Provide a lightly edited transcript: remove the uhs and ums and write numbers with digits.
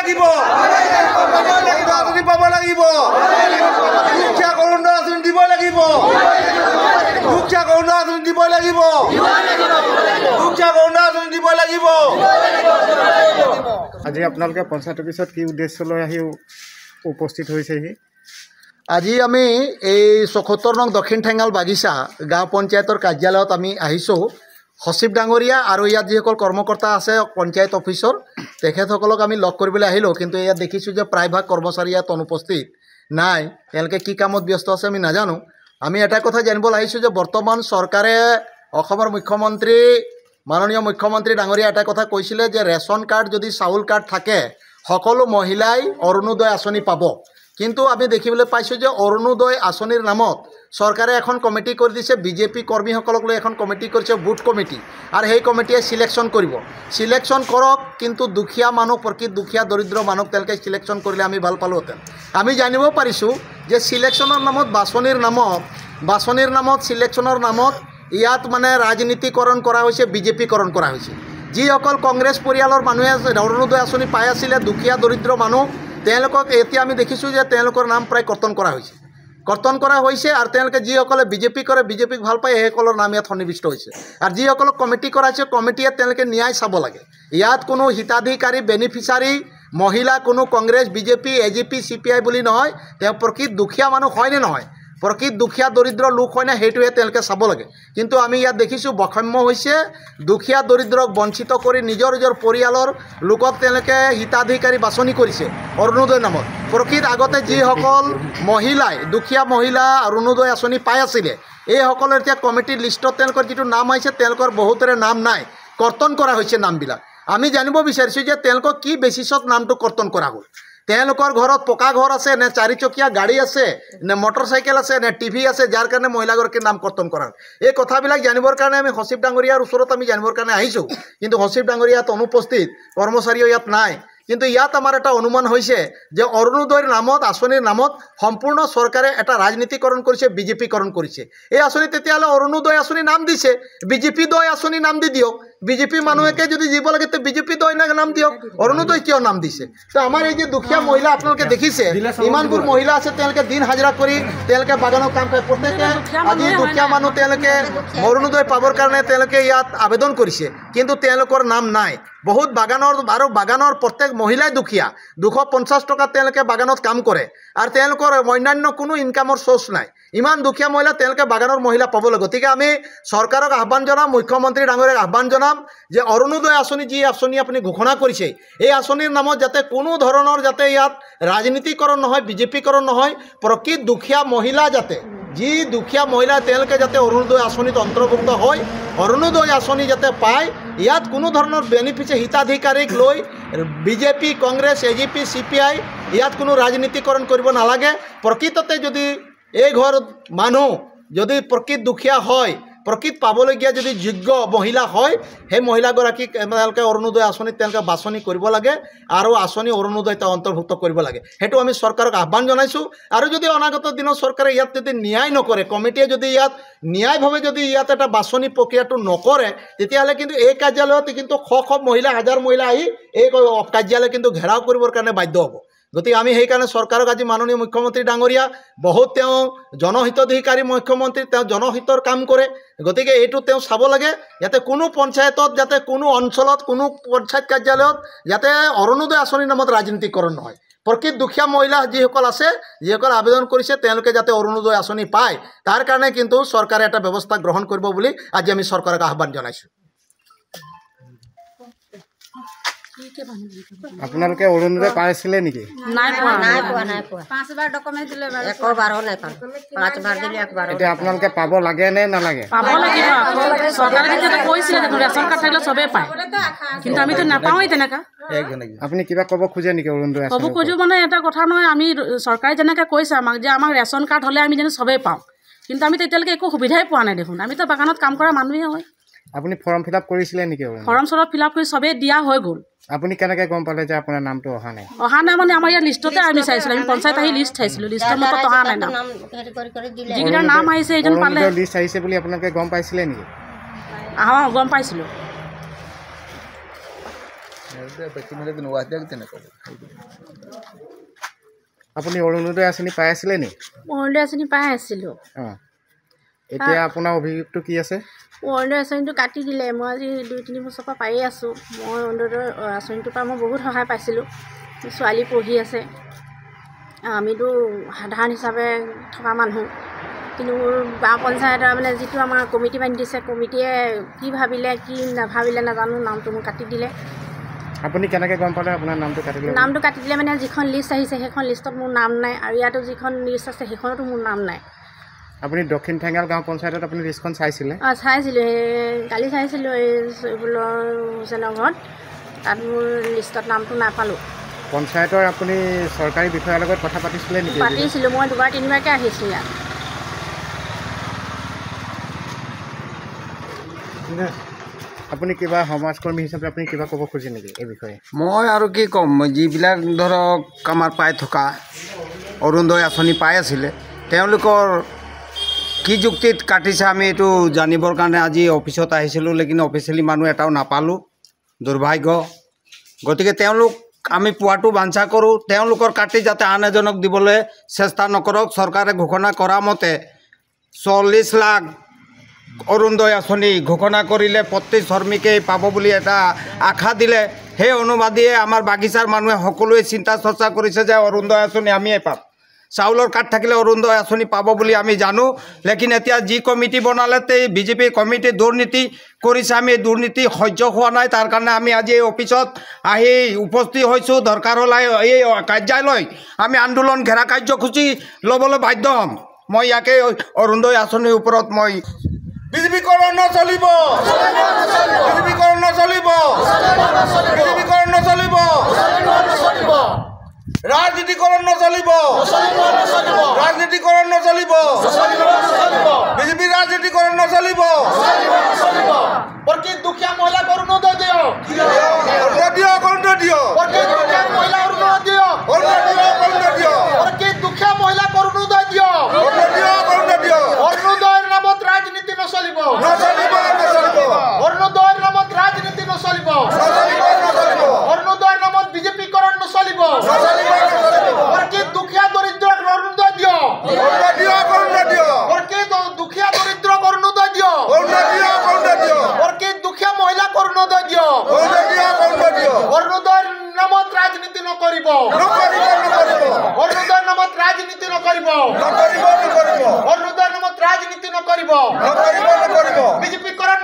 লাগিব আঁচনি পাব লাগিব দুখীয়া অৰুণোদয় আঁচনি দিব লাগিব দুখীয়া অৰুণোদয় আঁচনি দিব লাগিব দুখীয়া অৰুণোদয় আঁচনি দিব লাগিব আজি আপোনালোকে পঞ্চায়ত অফিচত কি উদ্দেশ্য লৈ আহি উপস্থিত হৈছেহি আজি আমি এই ৭৪ নং দক্ষিণ ঠেঙাল বাগিচা গাঁও পঞ্চায়তৰ কাৰ্যালয়ত আমি আহিছোঁ সচিব ডাঙৰীয়া আৰু ইয়াত যিসকল কৰ্মকৰ্তা আছে পঞ্চায়ত অফিচৰ তেখেতসকলক আমি লগ কৰিবলৈ আহিলোঁ কিন্তু ইয়াত দেখিছোঁ যে প্ৰায়ভাগ কৰ্মচাৰী ইয়াত অনুপস্থিত নাই তেওঁলোকে কি কামত ব্যস্ত আছে আমি নাজানো আমি এটা কথা জানিবলৈ আহিছোঁ যে বৰ্তমান চৰকাৰে অসমৰ মুখ্যমন্ত্ৰী মাননীয় মুখ্যমন্ত্ৰী ডাঙৰীয়া এটা কথা কৈছিলে যে ৰেচন কাৰ্ড যদি চাউল কাৰ্ড থাকে সকলো মহিলাই অৰুণোদয় আঁচনি পাব কিন্তু আমি দেখিবলৈ পাইছোঁ যে অৰুণোদয় আঁচনিৰ নামত চৰকাৰে এখন কমিটি কৰি দিছে বিজেপি কৰ্মীসকলক লৈ এখন কমিটি কৰিছে বুথ কমিটি আৰু সেই কমিটিয়ে সিলেকশ্যন কৰিব সিলেকশ্যন কৰক কিন্তু দুখীয়া মানুহ প্ৰকৃত দুখীয়া দৰিদ্ৰ মানুহ তেওঁলোকে সিলেকশ্যন কৰিলে আমি ভাল পালোহেঁতেন আমি জানিব পাৰিছোঁ যে সিলেকশ্যনৰ নামত বাছনিৰ নামত সিলেকশ্যনৰ নামত ইয়াত মানে ৰাজনীতিকৰণ কৰা হৈছে বিজেপিকৰণ কৰা হৈছে যিসকল কংগ্ৰেছ পৰিয়ালৰ মানুহে অৰুণোদয় আঁচনি পাই আছিলে দুখীয়া দৰিদ্ৰ মানুহ তেওঁলোকক এতিয়া আমি দেখিছোঁ যে তেওঁলোকৰ নাম প্ৰায় কৰ্তন কৰা হৈছে আৰু তেওঁলোকে যিসকলে বিজেপি কৰে বিজেপিক ভাল পায় সেইসকলৰ নাম ইয়াত সন্নিৱিষ্ট হৈছে আৰু যিসকলক কমিটি কৰাইছে কমিটিয়ে তেওঁলোকে ন্যায় চাব লাগে ইয়াত কোনো হিতাধিকাৰী বেনিফিচাৰী মহিলা কোনো কংগ্ৰেছ বিজেপি এজিপি চিপিআই বুলি নহয় তেওঁ প্ৰকৃত দুখীয়া মানুহ হয়নে নহয় প্ৰকৃত দুখীয়া দৰিদ্ৰ লোক হয় না সেইটোহে তেওঁলোকে চাব লাগে কিন্তু আমি ইয়াত দেখিছোঁ বৈষম্য হৈছে দুখীয়া দৰিদ্ৰক বঞ্চিত কৰি নিজৰ পৰিয়ালৰ লোকক তেওঁলোকে হিতাধিকাৰী বাছনি কৰিছে অৰুণোদয় নামত প্ৰকৃত আগতে যিসকল মহিলাই দুখীয়া মহিলা অৰুণোদয় আঁচনি পাই আছিলে এইসকলৰ এতিয়া কমিটিৰ লিষ্টত তেওঁলোকৰ যিটো নাম আহিছে তেওঁলোকৰ বহুতৰে নাম নাই কৰ্তন কৰা হৈছে নামবিলাক আমি জানিব বিচাৰিছোঁ যে তেওঁলোকক কি বেচিছত নামটো কৰ্তন কৰা হ'ল তেওঁলোকৰ ঘৰত পকা ঘৰ আছে নে চাৰিচকীয়া গাড়ী আছে নে মটৰচাইকেল আছে নে টিভি আছে যাৰ কাৰণে মহিলাগৰাকীৰ নাম কৰ্তন কৰা এই কথাবিলাক জানিবৰ কাৰণে আমি সচিব ডাঙৰীয়াৰ ওচৰত আমি জানিবৰ কাৰণে আহিছোঁ কিন্তু সচিব ডাঙৰীয়া ইয়াত অনুপস্থিত কৰ্মচাৰীও ইয়াত নাই কিন্তু ইয়াত আমাৰ এটা অনুমান হৈছে যে অৰুণোদয়ৰ নামত আঁচনিৰ নামত সম্পূৰ্ণ চৰকাৰে এটা ৰাজনীতিকৰণ কৰিছে বিজেপিকৰণ কৰিছে এই আঁচনি তেতিয়াহ'লে অৰুণোদয় আঁচনি নাম দিছে বিজেপি দয় আঁচনি নাম দি দিয়ক বিজেপি মানুহেকে যদি দিব লাগে তো বিজেপি দয় নাম দিয়ক অৰুণোদয় কিয় নাম দিছে তো আমাৰ এই যে দুখীয়া মহিলা আপোনালোকে দেখিছে ইমানবোৰ মহিলা আছে তেওঁলোকে দিন হাজিৰা কৰি তেওঁলোকে বাগানত কাম কৰে প্ৰত্যেকে আজি দুখীয়া মানুহ তেওঁলোকে অৰুণোদয় পাবৰ কাৰণে তেওঁলোকে ইয়াত আবেদন কৰিছে কিন্তু তেওঁলোকৰ নাম নাই বহুত বাগানৰ প্ৰত্যেক মহিলাই দুখীয়া 250 টকা তেওঁলোকে বাগানত কাম কৰে আৰু তেওঁলোকৰ অন্যান্য কোনো ইনকামৰ সোৰ্চ নাই ইমান দুখীয়া মহিলা তেওঁলোকে বাগানৰ মহিলা পাব লাগে গতিকে আমি চৰকাৰক আহ্বান জনাম মুখ্যমন্ত্ৰী ডাঙৰীয়াক আহ্বান জনাম যে অৰুণোদয় আঁচনি যি আঁচনি আপুনি ঘোষণা কৰিছে এই আঁচনিৰ নামত যাতে কোনো ধৰণৰ যাতে ইয়াত ৰাজনীতিকৰণ নহয় বিজেপিকৰণ নহয় প্ৰকৃত দুখীয়া মহিলা যাতে যি দুখীয়া মহিলা তেওঁলোকে যাতে অৰুণোদয় আঁচনিত অন্তৰ্ভুক্ত হয় অৰুণোদয় আঁচনি যাতে পায় ইয়াত কোনো ধৰণৰ বেনিফিচিয়াৰী হিতাধিকাৰীক লৈ বিজেপি কংগ্ৰেছ এজিপি চিপিআই ইয়াত কোনো ৰাজনীতিকৰণ কৰিব নালাগে প্ৰকৃততে যদি এই ঘৰ মানুহ যদি প্ৰকৃত দুখীয়া হয় প্ৰকৃত পাবলগীয়া যদি যোগ্য মহিলা হয় সেই মহিলাগৰাকীক তেওঁলোকে অৰুণোদয় আঁচনিত তেওঁলোকে বাছনি কৰিব লাগে আৰু আঁচনি অৰুণোদয় অন্তৰ্ভুক্ত কৰিব লাগে সেইটো আমি চৰকাৰক আহ্বান জনাইছোঁ আৰু যদি অনাগত দিনত চৰকাৰে ইয়াত যদি ন্যায় নকৰে কমিটিয়ে যদি ইয়াত ন্যায়ভাৱে যদি ইয়াত এটা বাছনি প্ৰক্ৰিয়াটো নকৰে তেতিয়াহ'লে কিন্তু এই কাৰ্যালয়ত কিন্তু শ মহিলা হাজাৰ মহিলা আহি এই কাৰ্যালয় কিন্তু ঘেৰাও কৰিবৰ কাৰণে বাধ্য হ'ব গতিকে আমি সেইকাৰণে চৰকাৰক আজি মাননীয় মুখ্যমন্ত্ৰী ডাঙৰীয়া বহুত তেওঁ জনহিতাধিকাৰী মুখ্যমন্ত্ৰী তেওঁ জনহিতৰ কাম কৰে গতিকে এইটো তেওঁ চাব লাগে যাতে কোনো পঞ্চায়তত যাতে কোনো অঞ্চলত কোনো পঞ্চায়ত কাৰ্যালয়ত যাতে অৰুণোদয় আঁচনিৰ নামত ৰাজনীতিকৰণ নহয় প্ৰকৃত দুখীয়া মহিলা যিসকল আছে যিসকল আবেদন কৰিছে তেওঁলোকে যাতে অৰুণোদয় আঁচনি পায় তাৰ কাৰণে কিন্তু চৰকাৰে এটা ব্যৱস্থা গ্ৰহণ কৰিব বুলি আজি আমি চৰকাৰক আহ্বান জনাইছোঁ আপোনালোকে অৰুণোদয় পাইছিলে নেকি নাই পোৱা 5বাৰ ডকুমেন্ট দিলে একবাৰো নাই পাম 5বাৰ দিলে একবাৰ এতিয়া আপোনালোকে পাব লাগে নে নালাগে পাব লাগিব চৰকাৰে যেটা কৈছিলে যে ৰেচন কাৰ্ড থাকিলে সবে পায় কিন্তু আমি তো নাপাওঁই তেনেকা আপুনি কিবা ক'ব খোজে নেকি অৰুণোদয় ক'ব খোজো মানে এটা কথা নহয় আমি চৰকাৰে যেনেকৈ কৈছে আমাক যে আমাক ৰেচন কাৰ্ড হ'লে আমি যেন সবে পাওঁ কিন্তু আমি তেতিয়ালৈকে একো সুবিধাই পোৱা নাই দেখোন আমি তো বাগানত কাম কৰা মানুহে হয় আপুনি ফৰ্ম ফিল আপ কৰিছিলে নেকি ফৰ্ম ফিল আপ কৰি সবে দিয়া হৈ গ'ল আপুনি কেনেকৈ গম পালে যে আপোনাৰ নামটো অহা নাই মানে আমাৰ ইয়াৰ লিষ্টতে আমি চাইছিলোঁ আমি পঞ্চায়ত আহি লিষ্ট চাইছিলোঁ লিষ্টৰ মতে অহা নাই নাম যিকেইটা নাম আহিছে এইজন পালে লিষ্ট আহিছে বুলি আপোনালোকে গম পাইছিলে নেকি গম পাইছিলোঁ আপুনি অৰুণোদয় আঁচনি পাই আছিলে নি? অৰুণোদয় আঁচনি পাই আছিলোঁ। অঁ, এতিয়া আপোনাৰ অভিযোগটো কি আছে? অৰুণোদয় আঁচনিটো কাটি দিলে। মই আজি 2-3 বছৰৰ পৰা পায়ে আছোঁ। মই অৰুণোদয় আঁচনিটোৰ পৰা মই বহুত সহায় পাইছিলোঁ। ছোৱালী পঢ়ি আছে, আমিতো সাধাৰণ হিচাপে থকা মানুহ, কিন্তু গাঁও পঞ্চায়তৰ মানে যিটো আমাৰ কমিটি বান্ধি দিছে, কমিটিয়ে কি ভাবিলে কি নাভাবিলে নাজানো, নামটো মোক কাটি দিলে। আপুনি কেনেকৈ গম পালে আপোনাৰ নামটো কাটি দিলে? নামটো কাটি দিলে মানে যিখন লিষ্ট আহিছে সেইখন লিষ্টত মোৰ নাম নাই, আৰু ইয়াতো যিখন লিষ্ট আছে সেইখনতো মোৰ নাম নাই। আপুনি দক্ষিণ ঠেঙাল গাঁও পঞ্চায়তত আপুনি লিষ্টখন চাইছিলে? অঁ, চাইছিলোঁ। কালি চাইছিলোঁ এই চৈবুলৰ হুছেইনৰ ঘৰত, তাত মোৰ লিষ্টত নামটো নাপালোঁ। পঞ্চায়তৰ আপুনি চৰকাৰী বিষয়াৰ লগত কথা পাতিছিলে নেকি? পাতিছিলোঁ। মই 2-3বাৰকৈ আহিছোঁ ইয়াত। আপুনি কিবা সমাজকৰ্মী হিচাপে আপুনি কিবা ক'ব খুজিছে নেকি এই বিষয়ে? মই আৰু কি ক'ম, যিবিলাক ধৰক আমাৰ পাই থকা অৰুণোদয় আঁচনি পাই আছিলে, তেওঁলোকৰ কি যুক্তিত কাটিছে আমি এইটো জানিবৰ কাৰণে আজি অফিচত আহিছিলোঁ, লেকিন অফিচিয়েলি মানুহ এটাও নাপালোঁ, দুৰ্ভাগ্য। গতিকে তেওঁলোক আমি পোৱাটো বাঞ্ছা কৰোঁ, তেওঁলোকৰ কাটি যাতে আন এজনক দিবলৈ চেষ্টা নকৰক। চৰকাৰে ঘোষণা কৰা মতে 40 লাখ অৰুণোদয় আঁচনি ঘোষণা কৰিলে প্ৰতি শ্ৰমিকেই পাব বুলি এটা আশা দিলে। সেই অনুবাদীয়ে আমাৰ বাগিচাৰ মানুহে সকলোৱে চিন্তা চৰ্চা কৰিছে যে অৰুণোদয় আঁচনি আমিয়ে পাম। চাউলৰ কাৰ্ড থাকিলে অৰুণোদয় আঁচনি পাব বুলি আমি জানো, লেকিন এতিয়া যি কমিটি বনালে বিজেপি কমিটি দুৰ্নীতি কৰিছে। আমি দুৰ্নীতি সহ্য হোৱা নাই, তাৰ কাৰণে আমি আজি এই অফিচত আহি উপস্থিত হৈছোঁ। দৰকাৰ হ'লে এই কাৰ্যালয় আমি আন্দোলন ঘেৰা কাৰ্যসূচী ল'বলৈ বাধ্য হ'ম। মই ইয়াকে অৰুণোদয় আঁচনিৰ ওপৰত মই বিজেপিকৰণ নচলিব, বিজেপিকৰণ নচলিব, বিজেপিকৰণ নচলিব, ৰাজনীতিকৰণ নচলিব, ৰাজনীতিকৰণ নচলিব, বিজেপি ৰাজনীতিকৰণ নচলিব। প্ৰকৃত দুখীয়া মহিলাক অৰুণোদয় দিয়ক, অৰুণোদয় দিয়ক, অৰুণোদয় দিয়ক, প্ৰকৃত দুখীয়া মহিলা অৰুণোদয় দিয়ক, অৰুণোদয় দিয়ক, অৰুণোদয় দিয়ক, প্ৰকৃত দুখীয়া মহিলাক অৰুণোদয় দিয়ক। অৰুণোদয় দিয়ক, অৰুণোদয় দিয়ক। অৰুণোদয়ৰ নামত ৰাজনীতি নচলিব, নচলিব, নচলিব, অৰুণোদয়ৰ নামত ৰাজনীতি নচলিব, নচলিব, নচলিব, অৰুণোদয়ৰ নামত বিজেপিকৰণ নচলিব। নচলিব, নচলিব। প্ৰকৃত দুখীয়া দৰিদ্ৰক অৰুণোদয় দিয়ক, অৰুণোদয় দিয়ক, অৰুণোদয় দিয়ক, প্ৰকৃত দুখীয়া দৰিদ্ৰক অৰুণোদয় দিয়ক, অৰুণোদয় দিয়ক, অৰুণোদয় দিয়ক, প্ৰকৃত দুখীয়া মহিলাক অৰুণোদয় দিয়ক। অৰুণোদয় দিয়ক, অৰুণোদয় দিয়ক। অৰুণোদয়ৰ নামত ৰাজনীতি নকৰিব, নকৰিব, নকৰিব, অৰুণোদয়ৰ নামত ৰাজনীতি নকৰিব, নকৰিব, নকৰিব, অৰুণোদয়ৰ নামত ৰাজনীতি নকৰিব, নকৰিব, নকৰিব। বিজেপিকৰণ